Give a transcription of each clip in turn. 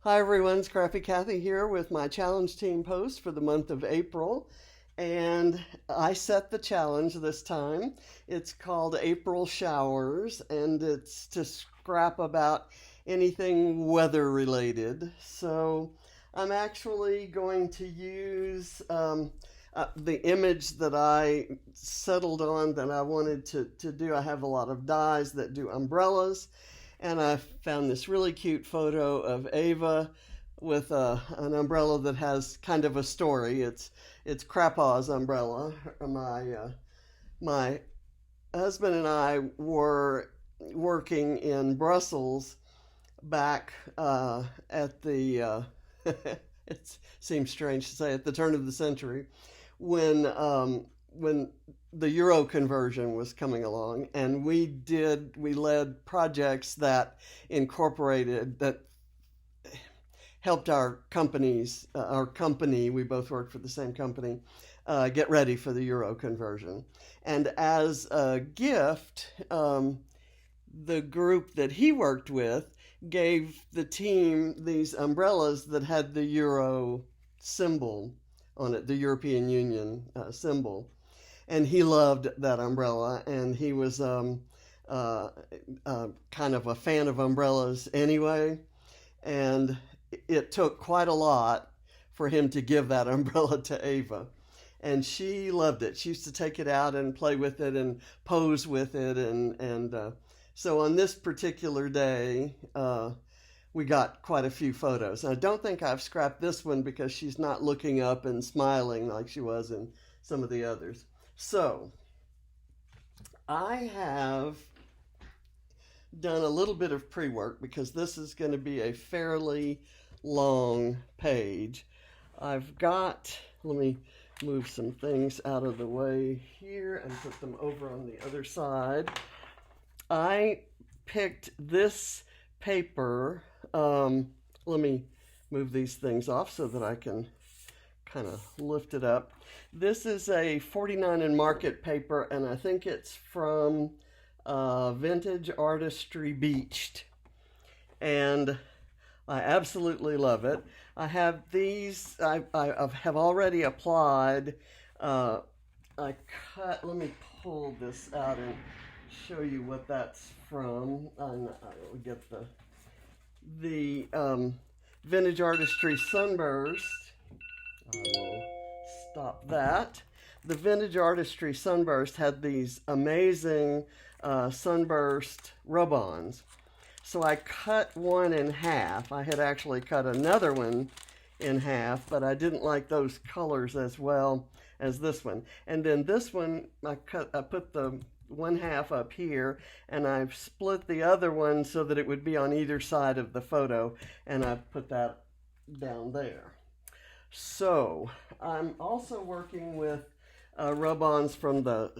Hi everyone, Scrappy Kathy here with my challenge team post for the month of April. And I set the challenge this time. It's called April Showers, and it's to scrap about anything weather related. So I'm actually going to use the image that I settled on that I wanted to do. I have a lot of dies that do umbrellas, and I found this really cute photo of Ava with an umbrella that has kind of a story. It's Crapa's umbrella. My husband and I were working in Brussels back at the it seems strange to say at the turn of the century when the euro conversion was coming along, and we led projects that incorporated that helped our company, we both worked for the same company, get ready for the euro conversion. And as a gift, the group that he worked with gave the team these umbrellas that had the euro symbol on it, the European Union symbol. And he loved that umbrella, and he was kind of a fan of umbrellas anyway. And it took quite a lot for him to give that umbrella to Ava. And she loved it. She used to take it out and play with it and pose with it. And so on this particular day, we got quite a few photos. And I don't think I've scrapped this one because she's not looking up and smiling like she was in some of the others. So I have done a little bit of pre-work because this is going to be a fairly long page. Let me move some things out of the way here and put them over on the other side. I picked this paper. Let me move these things off so that I can kind of lift it up. This is a 49 and Market paper, and I think it's from Vintage Artistry Beached, and I absolutely love it. I have these. I have already applied. Let me pull this out and show you what that's from. I will get the Vintage Artistry Sunburst. I will stop that. The Vintage Artistry Sunburst had these amazing sunburst rub-ons. So I cut one in half. I had actually cut another one in half, but I didn't like those colors as well as this one. And then this one, I put the one half up here, and I've split the other one so that it would be on either side of the photo, and I put that down there. So I'm also working with rub-ons from the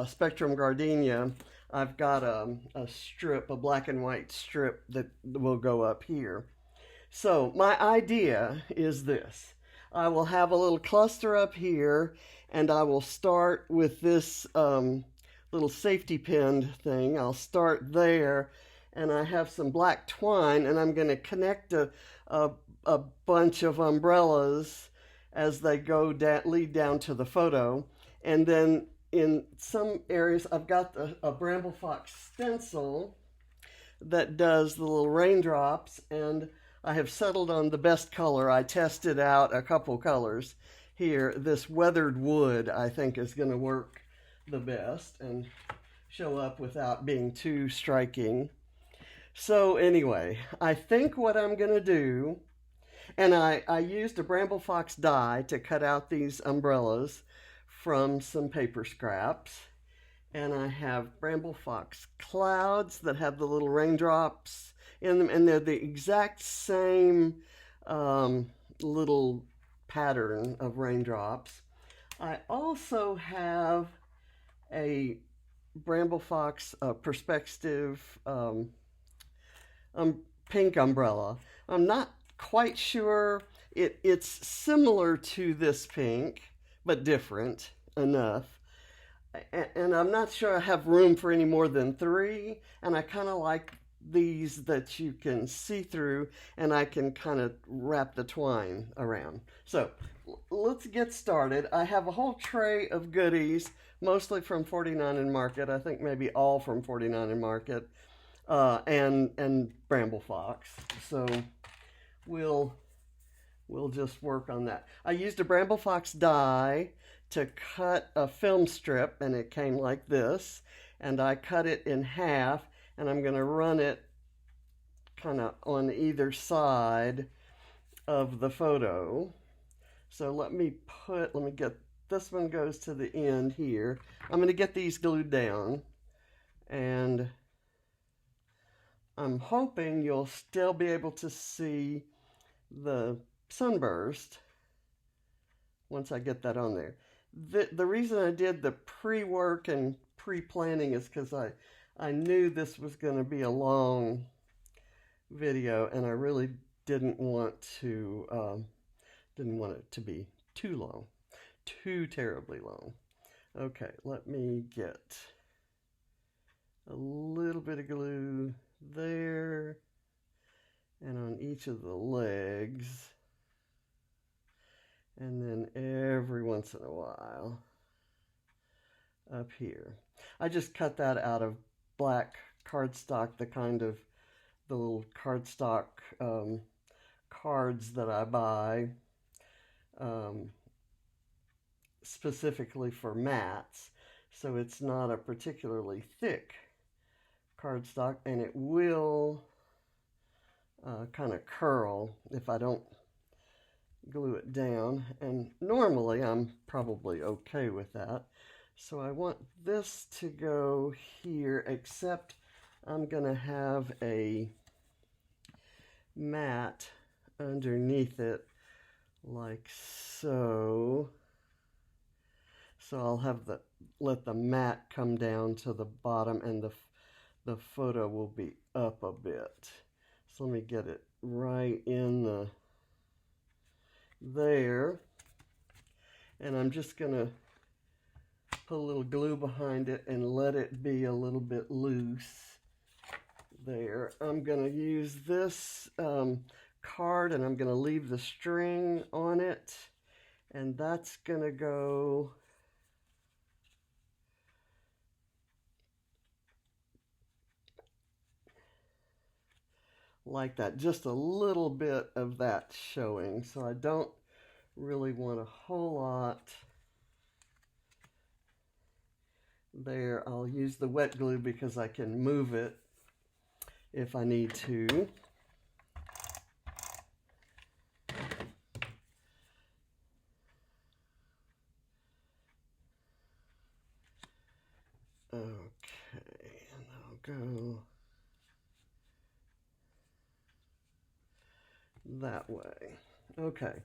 Spectrum Gardenia. I've got a strip, a black and white strip that will go up here. So my idea is this. I will have a little cluster up here, and I will start with this little safety pin thing. I'll start there, and I have some black twine, and I'm going to connect a bunch of umbrellas as they lead down to the photo. And then in some areas, I've got a Bramble Fox stencil that does the little raindrops, and I have settled on the best color. I tested out a couple colors here. This weathered wood, I think, is going to work the best and show up without being too striking. So anyway, I think what I'm going to do, and I used a Bramble Fox die to cut out these umbrellas from some paper scraps. And I have Bramble Fox clouds that have the little raindrops in them, and they're the exact same little pattern of raindrops. I also have a Bramble Fox perspective pink umbrella. I'm not quite sure. It's similar to this pink, but different enough. And I'm not sure I have room for any more than 3, and I kind of like these that you can see through, and I can kind of wrap the twine around. So let's get started. I have a whole tray of goodies, mostly from 49 and Market. I think maybe all from 49 and Market, and Bramble Fox. So we'll just work on that. I used a Bramble Fox die to cut a film strip, and it came like this, and I cut it in half, and I'm going to run it kind of on either side of the photo. So let me get, this one goes to the end here. I'm going to get these glued down, and I'm hoping you'll still be able to see the sunburst once I get that on there. The reason I did the pre-work and pre-planning is because I knew this was going to be a long video, and I really didn't want it to be too long, too terribly long. Okay, let me get a little bit of glue there and on each of the legs, and then every once in a while up here. I just cut that out of black cardstock, the little cardstock cards that I buy specifically for mats. So it's not a particularly thick cardstock, and it will kind of curl if I don't glue it down, and normally I'm probably okay with that. So I want this to go here, except I'm gonna have a mat underneath it like so. So I'll have let the mat come down to the bottom, and the photo will be up a bit. So let me get it right in there, and I'm just gonna put a little glue behind it and let it be a little bit loose there. I'm gonna use this card, and I'm gonna leave the string on it, and that's gonna go like that, just a little bit of that showing. So I don't really want a whole lot there. I'll use the wet glue because I can move it if I need to. Okay, and I'll go that way. Okay.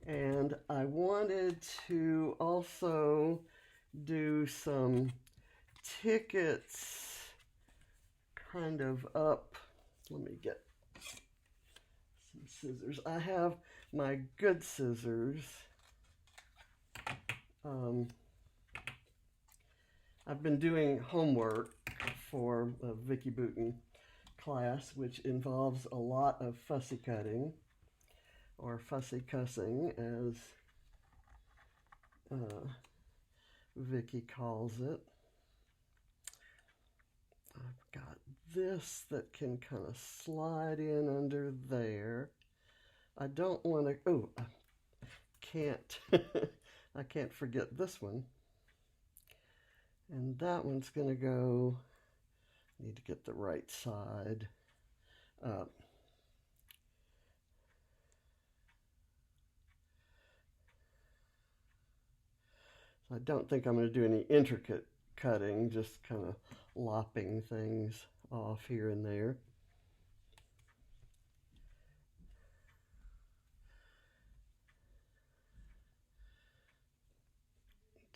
And I wanted to also do some tickets kind of up. Let me get some scissors. I have my good scissors. I've been doing homework for a Vicky Booten class, which involves a lot of fussy cutting, or fussy cussing, as Vicky calls it. I've got this that can kind of slide in under there. I don't want to, oh, I can't, I can't forget this one. And that one's going to go, need to get the right side up. So I don't think I'm going to do any intricate cutting, just kind of lopping things off here and there.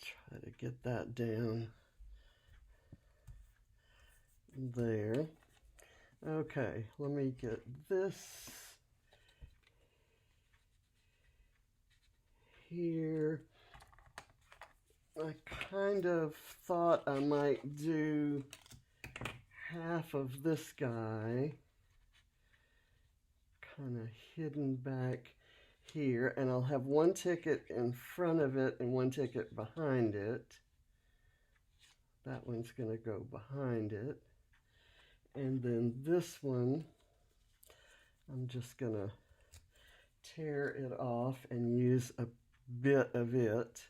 Try to get that down there. Okay, let me get this here. I kind of thought I might do half of this guy kind of hidden back here, and I'll have one ticket in front of it and one ticket behind it. That one's going to go behind it. And then this one, I'm just going to tear it off and use a bit of it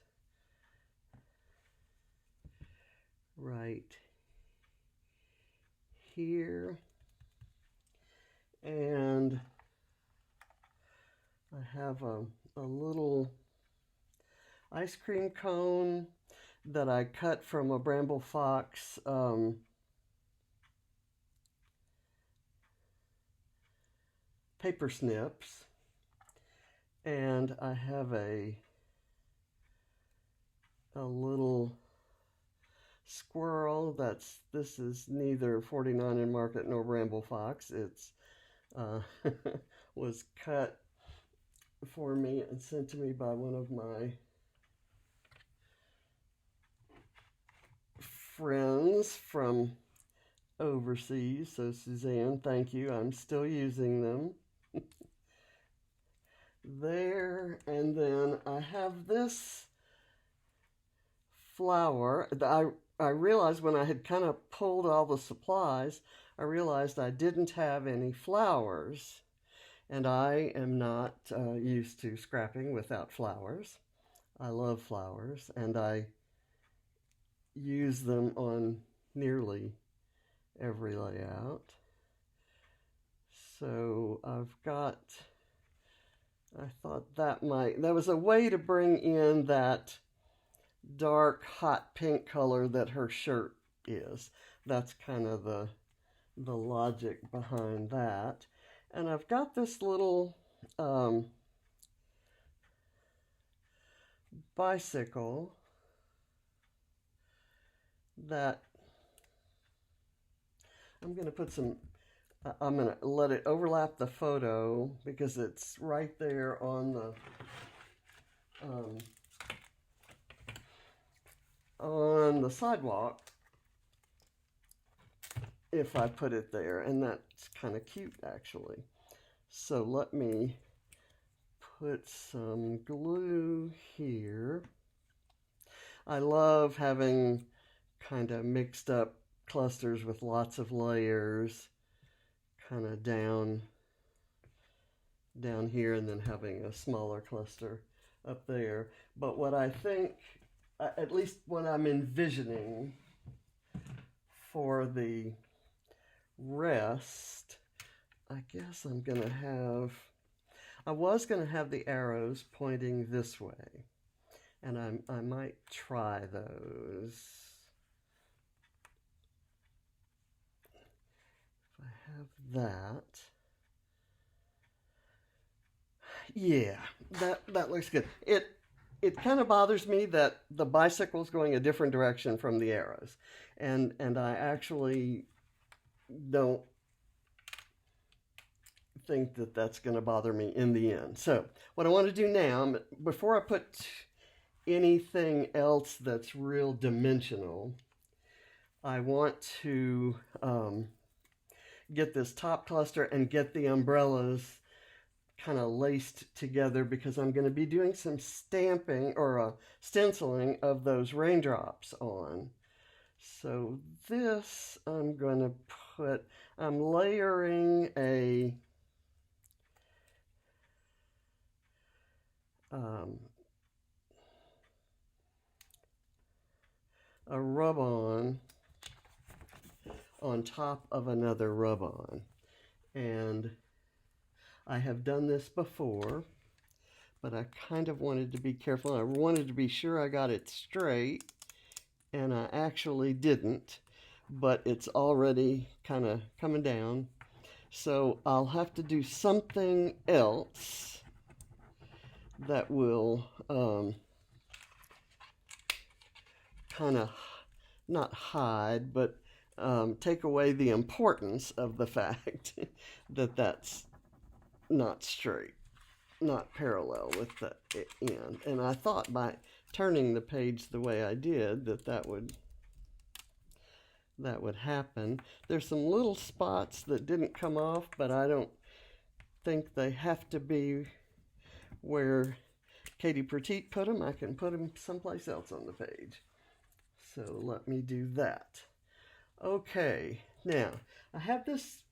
right here. And I have a little ice cream cone that I cut from a Bramble Fox paper snips, and I have a little squirrel this is neither 49 in Market nor Bramble Fox. It's was cut for me and sent to me by one of my friends from overseas. So Suzanne, thank you. I'm still using them. There, and then I have this flower. I realized when I had kind of pulled all the supplies, I realized I didn't have any flowers. And I am not used to scrapping without flowers. I love flowers, and I use them on nearly every layout. So I thought that was a way to bring in that dark hot pink color that her shirt is. That's kind of the logic behind that. And I've got this little bicycle that I'm going to put some, I'm going to let it overlap the photo because it's right there on the sidewalk if I put it there, and that's kind of cute actually. So let me put some glue here. I love having kind of mixed up clusters with lots of layers kind of down here, and then having a smaller cluster up there. But what I think, at least what I'm envisioning for the rest, I guess I'm going to have, I was going to have the arrows pointing this way, and I might try those. If I have that, yeah, that looks good. It kind of bothers me that the bicycle's going a different direction from the arrows, and I actually don't think that that's going to bother me in the end. So what I want to do now, before I put anything else that's real dimensional, I want to get this top cluster and get the umbrellas kind of laced together, because I'm going to be doing some stamping or stenciling of those raindrops on. So this I'm going to put, I'm layering a rub-on on top of another rub-on. And I have done this before, but I kind of wanted to be careful. I wanted to be sure I got it straight, and I actually didn't, but it's already kind of coming down. So I'll have to do something else that will kind of not hide, but take away the importance of the fact that that's not straight, not parallel with the end. And I thought by turning the page the way I did that that would happen. There's some little spots that didn't come off, but I don't think they have to be where Katie Petite put them. I can put them someplace else on the page. So let me do that. Okay, now I have this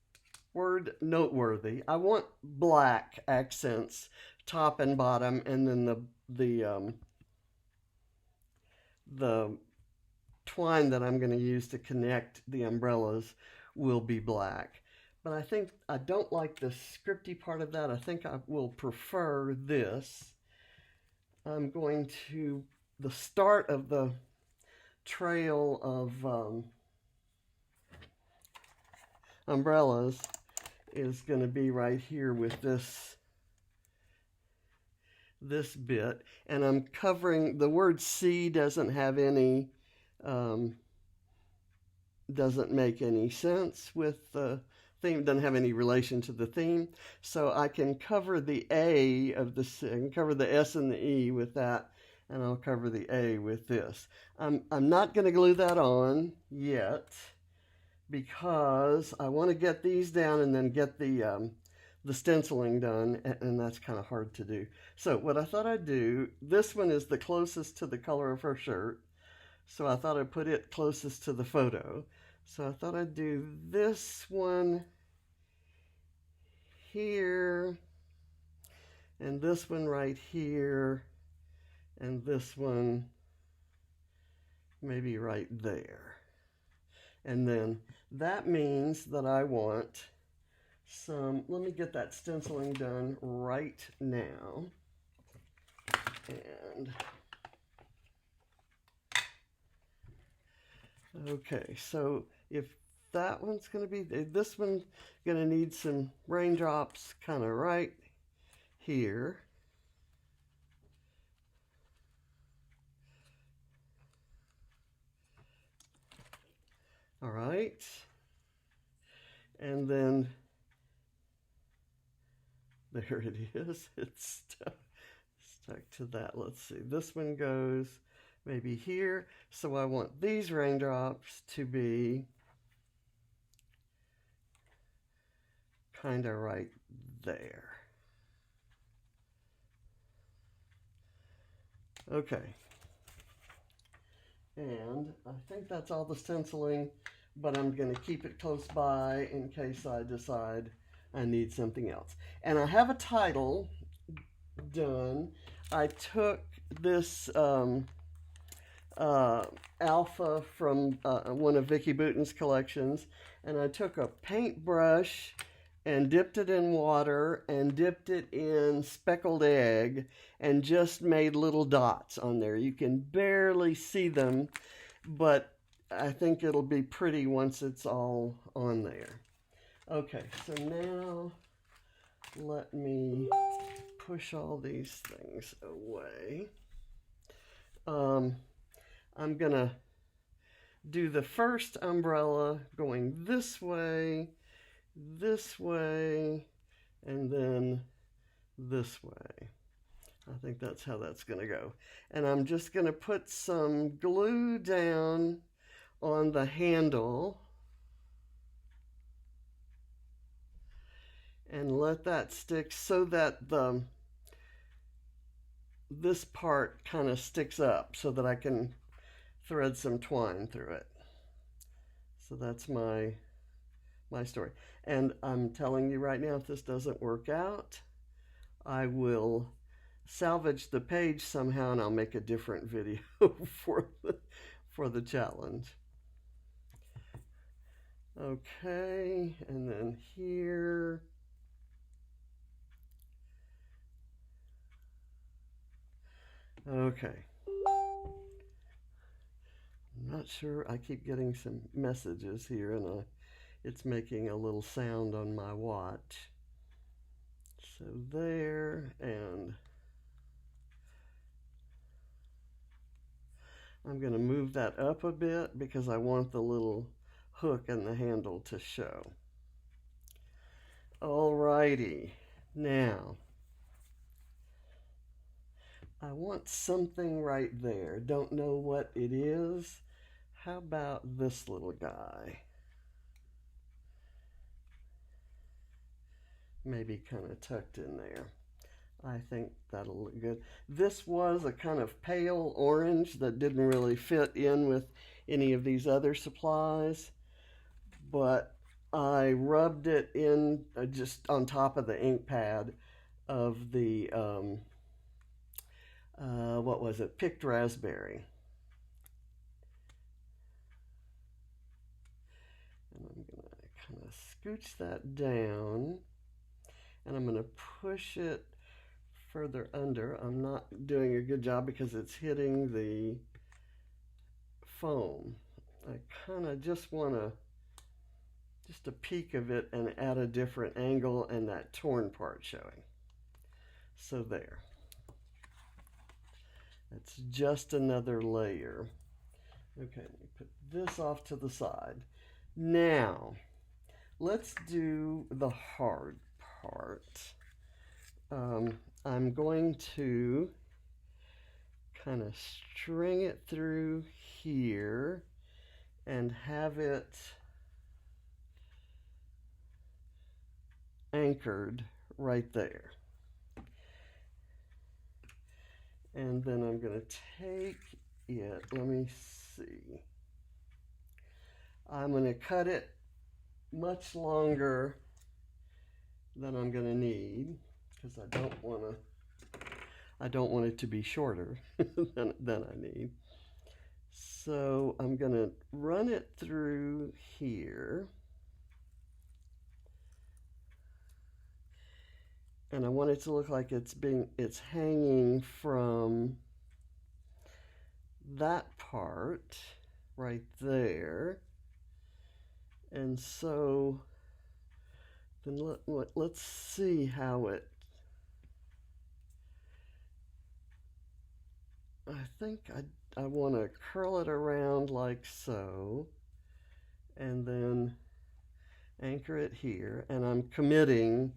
word noteworthy. I want black accents, top and bottom, and then the twine that I'm going to use to connect the umbrellas will be black. But I think I don't like the scripty part of that. I think I will prefer this. I'm going to, the start of the trail of umbrellas is going to be right here with this bit, and I'm covering, the word C doesn't have any, doesn't make any sense with the theme, doesn't have any relation to the theme, so I can cover the A of the C, I can cover the S and the E with that, and I'll cover the A with this. I'm not going to glue that on yet because I want to get these down and then get the stenciling done, and that's kind of hard to do. So what I thought I'd do, this one is the closest to the color of her shirt, so I thought I'd put it closest to the photo. So I thought I'd do this one here, and this one right here, and this one maybe right there. And then that means that I want some, let me get that stenciling done right now. And okay, so if that one's going to be, this one's going to need some raindrops kind of right here. All right. And then there it is. It's stuck to that. Let's see. This one goes maybe here. So I want these raindrops to be kind of right there. Okay. And I think that's all the stenciling, but I'm going to keep it close by in case I decide I need something else. And I have a title done. I took this alpha from one of Vicki Boutin's collections, and I took a paintbrush and dipped it in water and dipped it in speckled egg and just made little dots on there. You can barely see them, but I think it'll be pretty once it's all on there. Okay, so now let me push all these things away. I'm gonna do the first umbrella going this way, and then this way. I think that's how that's going to go. And I'm just going to put some glue down on the handle and let that stick so that this part kind of sticks up so that I can thread some twine through it. So that's my story. And I'm telling you right now, if this doesn't work out, I will salvage the page somehow and I'll make a different video for the challenge. Okay, and then here. Okay. I'm not sure, I keep getting some messages here and it's making a little sound on my watch. So there, and I'm going to move that up a bit because I want the little hook and the handle to show. Alrighty, now I want something right there. Don't know what it is. How about this little guy? Maybe kind of tucked in there. I think that'll look good. This was a kind of pale orange that didn't really fit in with any of these other supplies, but I rubbed it in just on top of the ink pad of the, what was it, picked raspberry. And I'm going to kind of scooch that down, and I'm going to push it further under. I'm not doing a good job because it's hitting the foam. I kind of just want to, just a peek of it and at a different angle and that torn part showing. So there. It's just another layer. Okay, let me put this off to the side. Now, let's do the hard part. I'm going to kind of string it through here and have it anchored right there. And then I'm going to take it, let me see. I'm going to cut it much longer than I'm going to need because I don't want it to be shorter than I need. So I'm going to run it through here. And I want it to look like it's hanging from that part right there. And so then let's see how it, I think I want to curl it around like so, and then anchor it here. And I'm committing,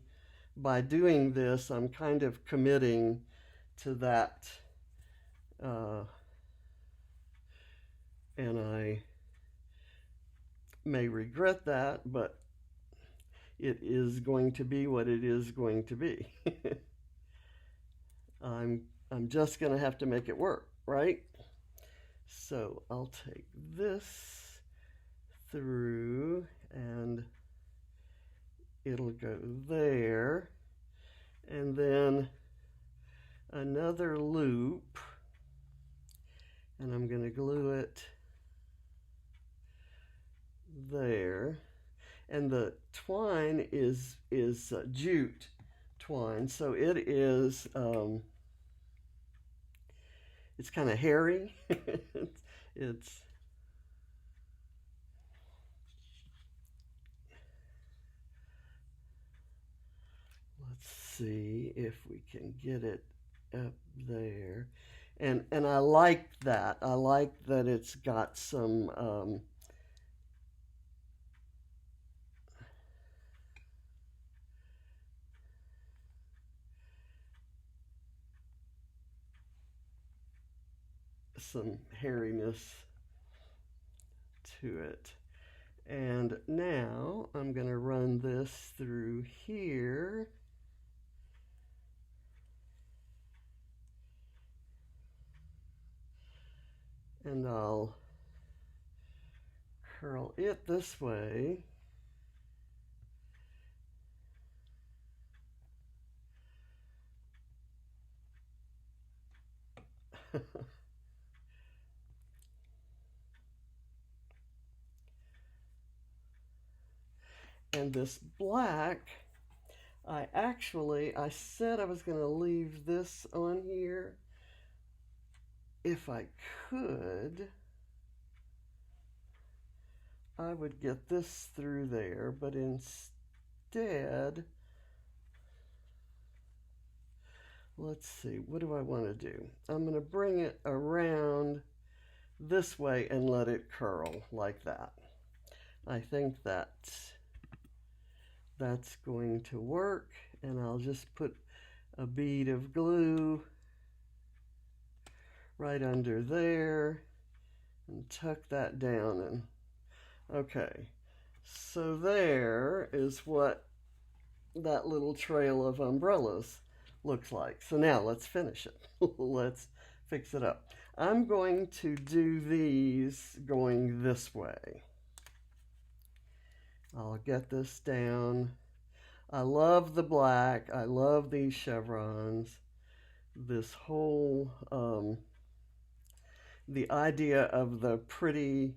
by doing this, I'm kind of committing to that, and I may regret that, but it is going to be what it is going to be. I'm just going to have to make it work, right? So I'll take this through and it'll go there, and then another loop, and I'm going to glue it there. And the twine is jute twine, so it is it's kind of hairy. it's let's see if we can get it up there. And I like that. I like that it's got some hairiness to it. And now I'm going to run this through here. And I'll curl it this way. And this black, I said I was going to leave this on here. If I could, I would get this through there, but instead, let's see, what do I want to do? I'm going to bring it around this way and let it curl like that. I think that's going to work, and I'll just put a bead of glue right under there, and tuck that down. And okay, so there is what that little trail of umbrellas looks like. So now let's finish it. Let's fix it up. I'm going to do these going this way. I'll get this down. I love the black. I love these chevrons. This whole, the idea of the pretty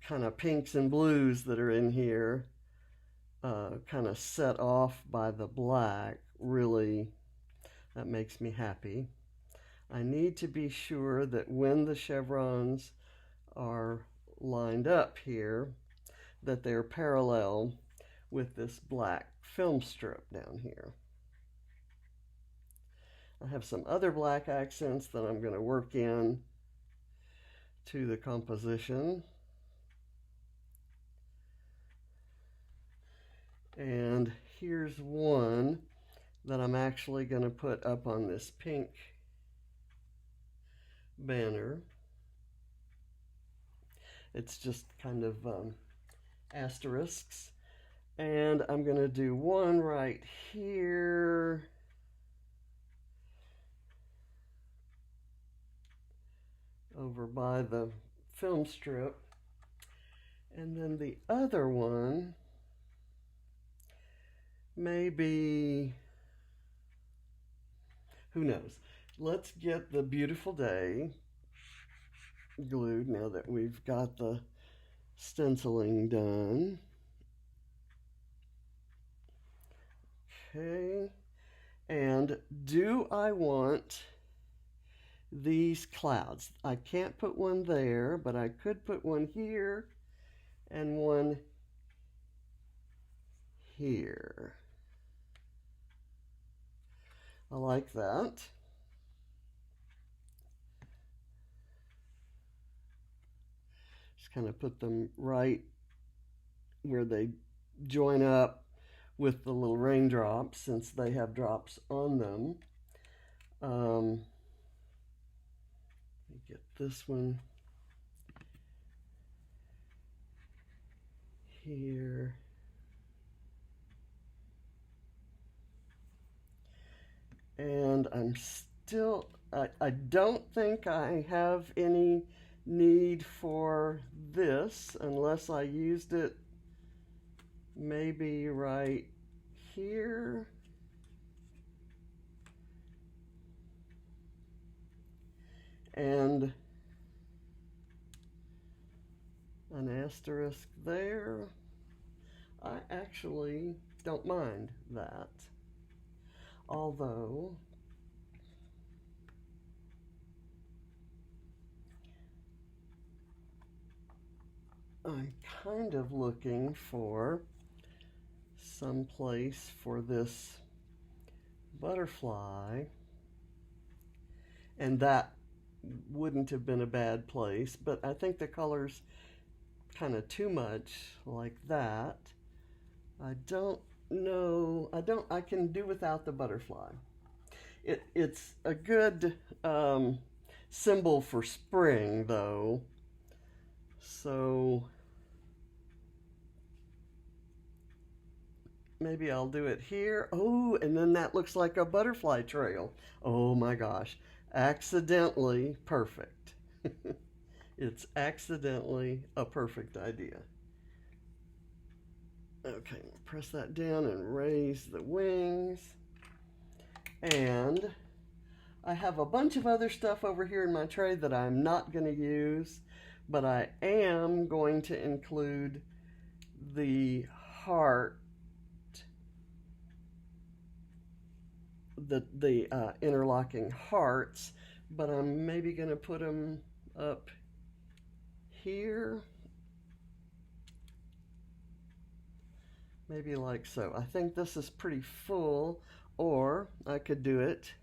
kind of pinks and blues that are in here, kind of set off by the black, really, that makes me happy. I need to be sure that when the chevrons are lined up here, that they're parallel with this black film strip down here. I have some other black accents that I'm going to work in to the composition. And here's one that I'm actually going to put up on this pink banner. It's just kind of asterisks. And I'm going to do one right here. Over by the film strip. And then the other one maybe, who knows? Let's get the beautiful day glued now that we've got the stenciling done. Okay, and do I want these clouds? I can't put one there, but I could put one here and one here. I like that. Just kind of put them right where they join up with the little raindrops, since they have drops on them. Let me get this one here. And I'm still, I don't think I have any need for this unless I used it maybe right here. And an asterisk there. I actually don't mind that. Although I'm kind of looking for some place for this butterfly, and that wouldn't have been a bad place, but I think the color's kind of too much like that. I don't know, I can do without the butterfly. It's a good symbol for spring though, so maybe I'll do it here. Oh, and then that looks like a butterfly trail. Oh my gosh, accidentally perfect. It's accidentally a perfect idea. Okay, press that down and raise the wings. And I have a bunch of other stuff over here in my tray that I'm not going to use, but I am going to include the heart, the interlocking hearts, but I'm maybe going to put them up here. Maybe like so. I think this is pretty full, or I could do it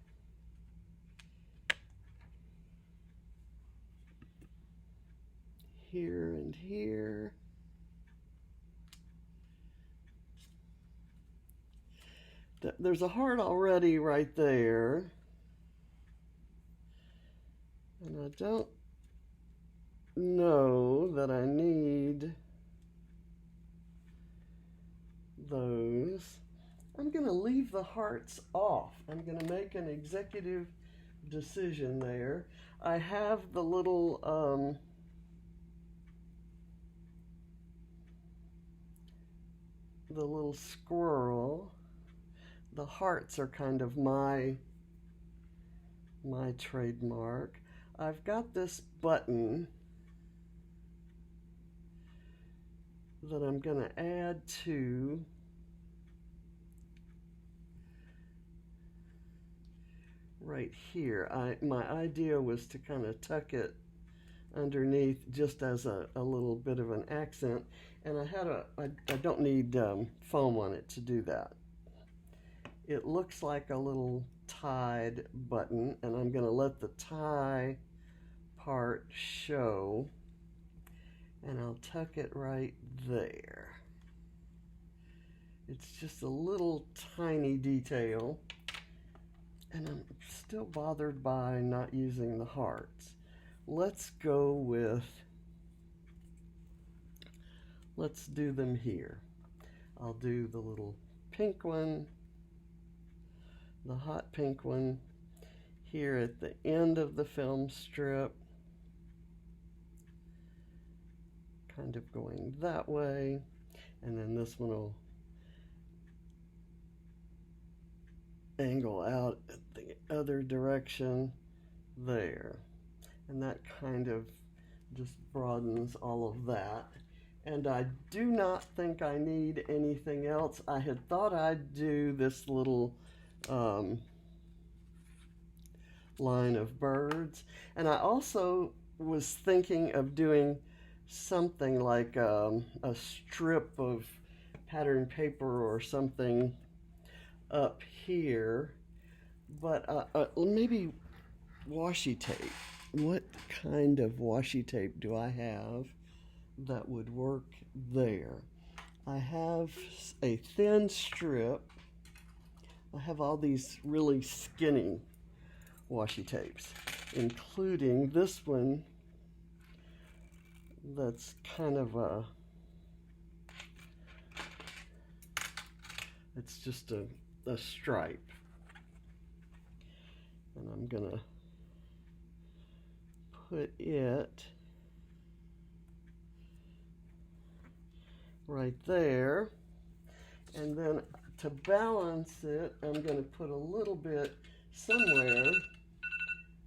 here and here. There's a heart already right there. And I don't know that I need those. I'm going to leave the hearts off. I'm going to make an executive decision there. I have the little squirrel. The hearts are kind of my trademark. I've got this button that I'm going to add to right here. My idea was to kind of tuck it underneath just as a little bit of an accent, and I don't need foam on it to do that. It looks like a little tied button, and I'm going to let the tie part show, and I'll tuck it right there. It's just a little tiny detail, and I'm still bothered by not using the hearts. Let's do them here. I'll do the little pink one, the hot pink one, here at the end of the film strip, kind of going that way, and then this one will angle out at the other direction there, and that kind of just broadens all of that. And I do not think I need anything else. I had thought I'd do this little line of birds, and I also was thinking of doing something like a strip of pattern paper or something up here, but maybe washi tape. What kind of washi tape do I have that would work there? I have a thin strip. I have all these really skinny washi tapes, including this one that's kind of it's just a stripe. And I'm gonna put it right there, and then to balance it, I'm going to put a little bit somewhere.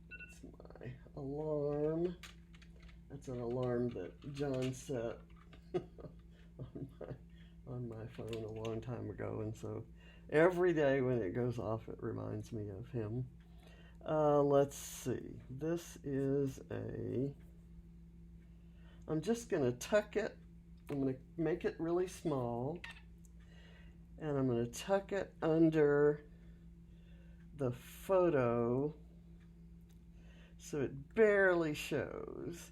That's my alarm. That's an alarm that John set on my phone a long time ago, and so every day when it goes off, it reminds me of him. Let's see. This is I'm just going to tuck it. I'm going to make it really small, and I'm going to tuck it under the photo so it barely shows,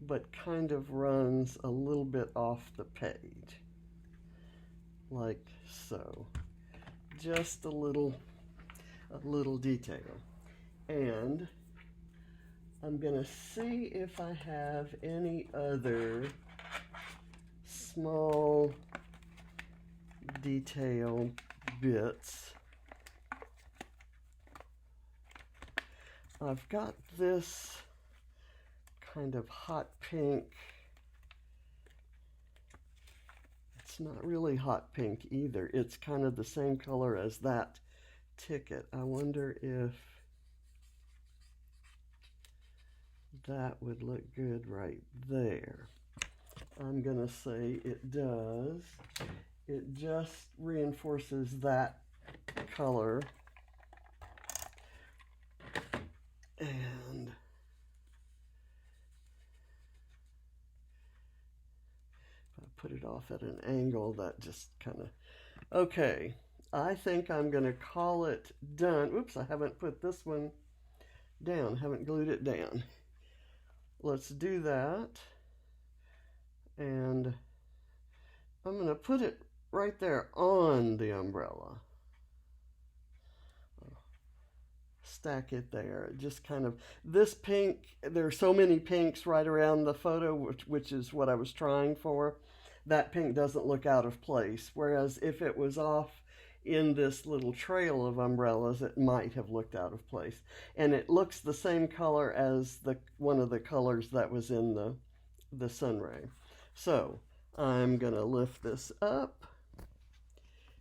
but kind of runs a little bit off the page, like so. Just a little detail. And I'm going to see if I have any other small detail bits. I've got this kind of hot pink. It's not really hot pink either. It's kind of the same color as that ticket. I wonder if that would look good right there. I'm going to say it does. It just reinforces that color. And if I put it off at an angle, that just kind of... Okay, I think I'm going to call it done. Oops, I haven't put this one down. Haven't glued it down. Let's do that. And I'm going to put it right there on the umbrella. stack it there. It just kind of, this pink, there are so many pinks right around the photo, which is what I was trying for. That pink doesn't look out of place. Whereas if it was off in this little trail of umbrellas, it might have looked out of place. And it looks the same color as one of the colors that was in the sunray. So I'm going to lift this up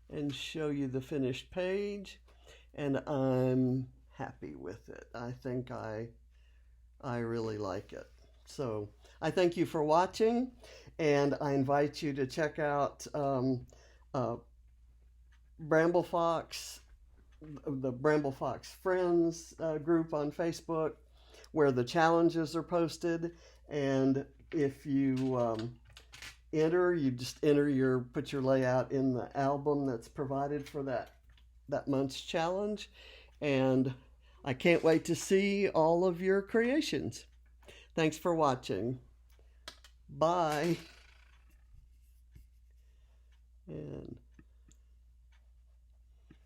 and show you the finished page, and I'm happy with it. I think I really like it. So I thank you for watching, and I invite you to check out Bramble Fox, the Bramble Fox Friends group on Facebook, where the challenges are posted. And if you you just put your layout in the album that's provided for that month's challenge. And I can't wait to see all of your creations. Thanks for watching. Bye. And